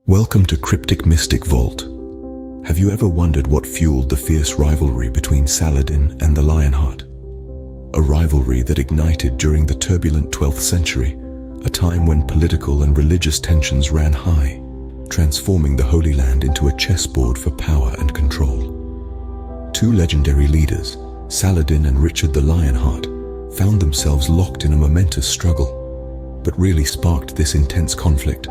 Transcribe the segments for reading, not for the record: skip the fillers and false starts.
Welcome to Cryptic Mystic Vault. Have you ever wondered what fueled the fierce rivalry between Saladin and the Lionheart? A rivalry that ignited during the turbulent 12th century, a time when political and religious tensions ran high, transforming the Holy Land into a chessboard for power and control. Two legendary leaders, Saladin and Richard the Lionheart, found themselves locked in a momentous struggle. But really sparked this intense conflict?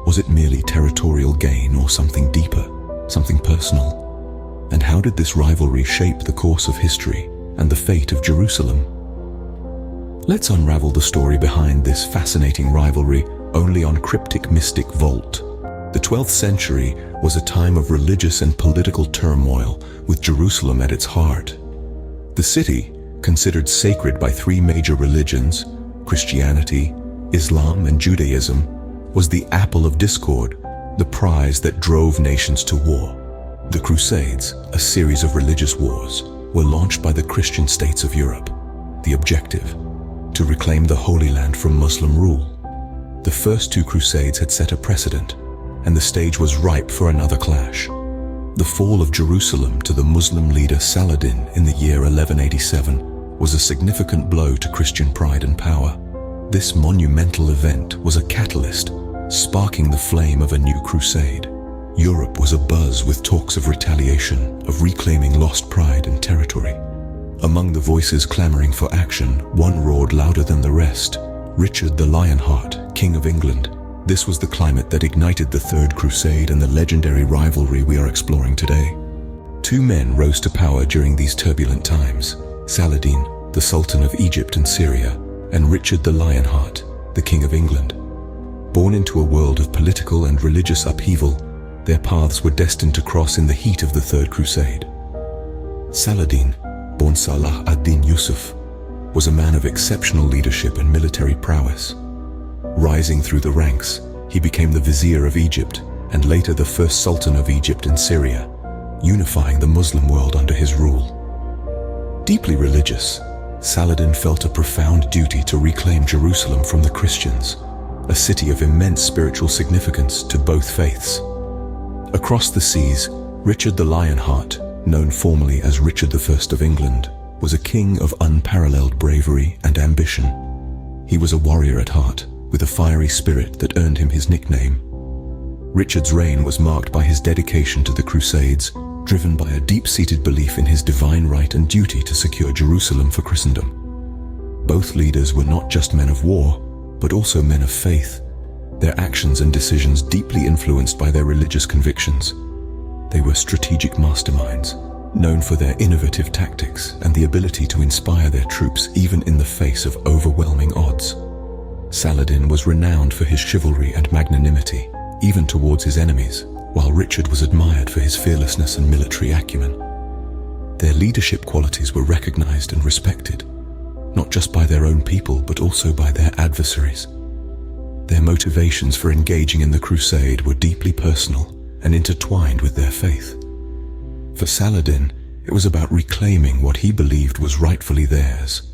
Was it merely territorial gain or something deeper, something personal? And how did this rivalry shape the course of history and the fate of Jerusalem? Let's unravel the story behind this fascinating rivalry only on Cryptic Mystic Vault. The 12th century was a time of religious and political turmoil, with Jerusalem at its heart. The city, considered sacred by three major religions, Christianity, Islam, and Judaism, was the apple of discord, the prize that drove nations to war. The Crusades, a series of religious wars, were launched by the Christian states of Europe. The objective: to reclaim the Holy Land from Muslim rule. The first two Crusades had set a precedent, and the stage was ripe for another clash. The fall of Jerusalem to the Muslim leader Saladin in the year 1187 was a significant blow to Christian pride and power. This monumental event was a catalyst, sparking the flame of a new crusade. Europe was abuzz with talks of retaliation, of reclaiming lost pride and territory. Among the voices clamoring for action, one roared louder than the rest: Richard the Lionheart, King of England. This was the climate that ignited the Third Crusade and the legendary rivalry we are exploring today. Two men rose to power during these turbulent times: Saladin, the Sultan of Egypt and Syria, and Richard the Lionheart, the King of England. Born into a world of political and religious upheaval, their paths were destined to cross in the heat of the Third Crusade. Saladin, born Salah ad-Din Yusuf, was a man of exceptional leadership and military prowess. Rising through the ranks, he became the Vizier of Egypt and later the first Sultan of Egypt and Syria, unifying the Muslim world under his rule. Deeply religious, Saladin felt a profound duty to reclaim Jerusalem from the Christians, a city of immense spiritual significance to both faiths. Across the seas, Richard the Lionheart, known formally as Richard I of England, was a king of unparalleled bravery and ambition. He was a warrior at heart, with a fiery spirit that earned him his nickname. Richard's reign was marked by his dedication to the Crusades, driven by a deep-seated belief in his divine right and duty to secure Jerusalem for Christendom. Both leaders were not just men of war, but also men of faith, their actions and decisions deeply influenced by their religious convictions. They were strategic masterminds, known for their innovative tactics and the ability to inspire their troops even in the face of overwhelming odds. Saladin was renowned for his chivalry and magnanimity, even towards his enemies, while Richard was admired for his fearlessness and military acumen. Their leadership qualities were recognized and respected, not just by their own people, but also by their adversaries. Their motivations for engaging in the crusade were deeply personal and intertwined with their faith. For Saladin, it was about reclaiming what he believed was rightfully theirs.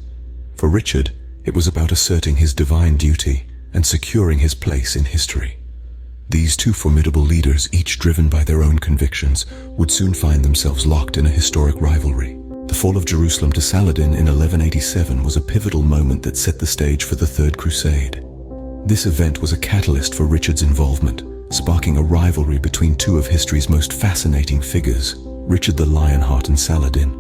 For Richard, it was about asserting his divine duty and securing his place in history. These two formidable leaders, each driven by their own convictions, would soon find themselves locked in a historic rivalry. The fall of Jerusalem to Saladin in 1187 was a pivotal moment that set the stage for the Third Crusade. This event was a catalyst for Richard's involvement, sparking a rivalry between two of history's most fascinating figures, Richard the Lionheart and Saladin.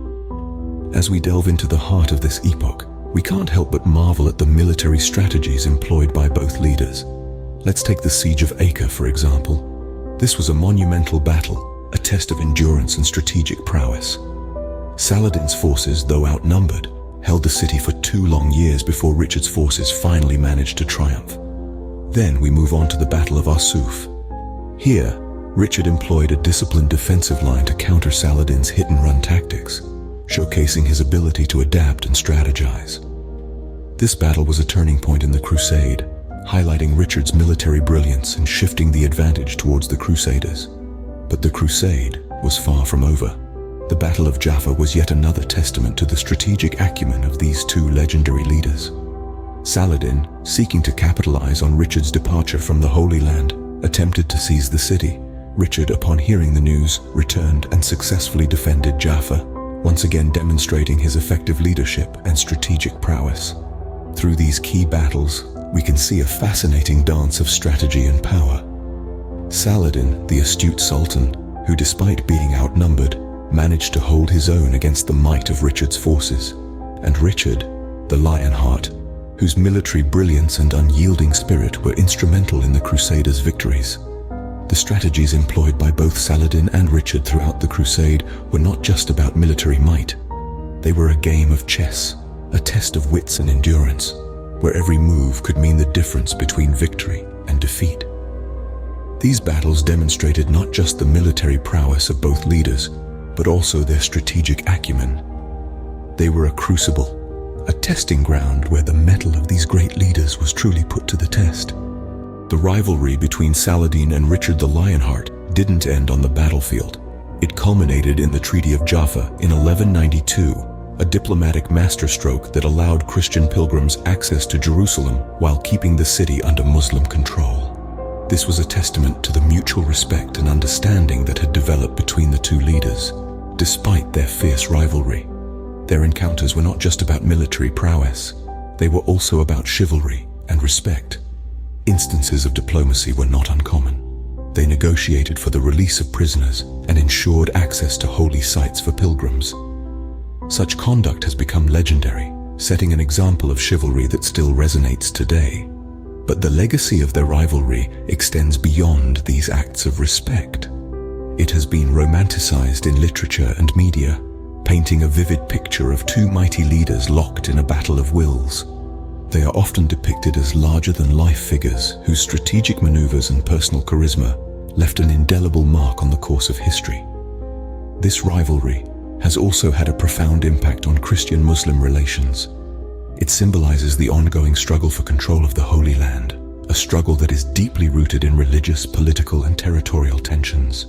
As we delve into the heart of this epoch, we can't help but marvel at the military strategies employed by both leaders. Let's take the Siege of Acre, for example. This was a monumental battle, a test of endurance and strategic prowess. Saladin's forces, though outnumbered, held the city for 2 long years before Richard's forces finally managed to triumph. Then we move on to the Battle of Arsuf. Here, Richard employed a disciplined defensive line to counter Saladin's hit-and-run tactics, showcasing his ability to adapt and strategize. This battle was a turning point in the Crusade, highlighting Richard's military brilliance and shifting the advantage towards the Crusaders. But the Crusade was far from over. The Battle of Jaffa was yet another testament to the strategic acumen of these two legendary leaders. Saladin, seeking to capitalize on Richard's departure from the Holy Land, attempted to seize the city. Richard, upon hearing the news, returned and successfully defended Jaffa, once again demonstrating his effective leadership and strategic prowess. Through these key battles, we can see a fascinating dance of strategy and power. Saladin, the astute Sultan, who despite being outnumbered, managed to hold his own against the might of Richard's forces, and Richard, the Lionheart, whose military brilliance and unyielding spirit were instrumental in the Crusaders' victories. The strategies employed by both Saladin and Richard throughout the Crusade were not just about military might. They were a game of chess, a test of wits and endurance, where every move could mean the difference between victory and defeat. These battles demonstrated not just the military prowess of both leaders, but also their strategic acumen. They were a crucible, a testing ground where the mettle of these great leaders was truly put to the test. The rivalry between Saladin and Richard the Lionheart didn't end on the battlefield. It culminated in the Treaty of Jaffa in 1192, a diplomatic masterstroke that allowed Christian pilgrims access to Jerusalem while keeping the city under Muslim control. This was a testament to the mutual respect and understanding that had developed between the two leaders. Despite their fierce rivalry, their encounters were not just about military prowess, they were also about chivalry and respect. Instances of diplomacy were not uncommon. They negotiated for the release of prisoners and ensured access to holy sites for pilgrims. Such conduct has become legendary, setting an example of chivalry that still resonates today. But the legacy of their rivalry extends beyond these acts of respect. It has been romanticized in literature and media, painting a vivid picture of two mighty leaders locked in a battle of wills. They are often depicted as larger-than-life figures whose strategic maneuvers and personal charisma left an indelible mark on the course of history. This rivalry has also had a profound impact on Christian-Muslim relations. It symbolizes the ongoing struggle for control of the Holy Land, a struggle that is deeply rooted in religious, political, and territorial tensions.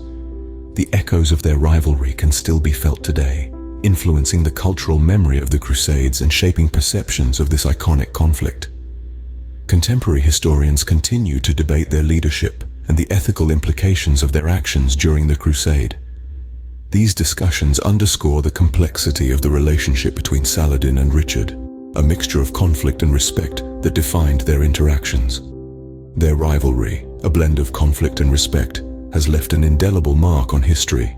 The echoes of their rivalry can still be felt today, influencing the cultural memory of the Crusades and shaping perceptions of this iconic conflict. Contemporary historians continue to debate their leadership and the ethical implications of their actions during the Crusade. These discussions underscore the complexity of the relationship between Saladin and Richard, a mixture of conflict and respect that defined their interactions. Their rivalry, a blend of conflict and respect, has left an indelible mark on history,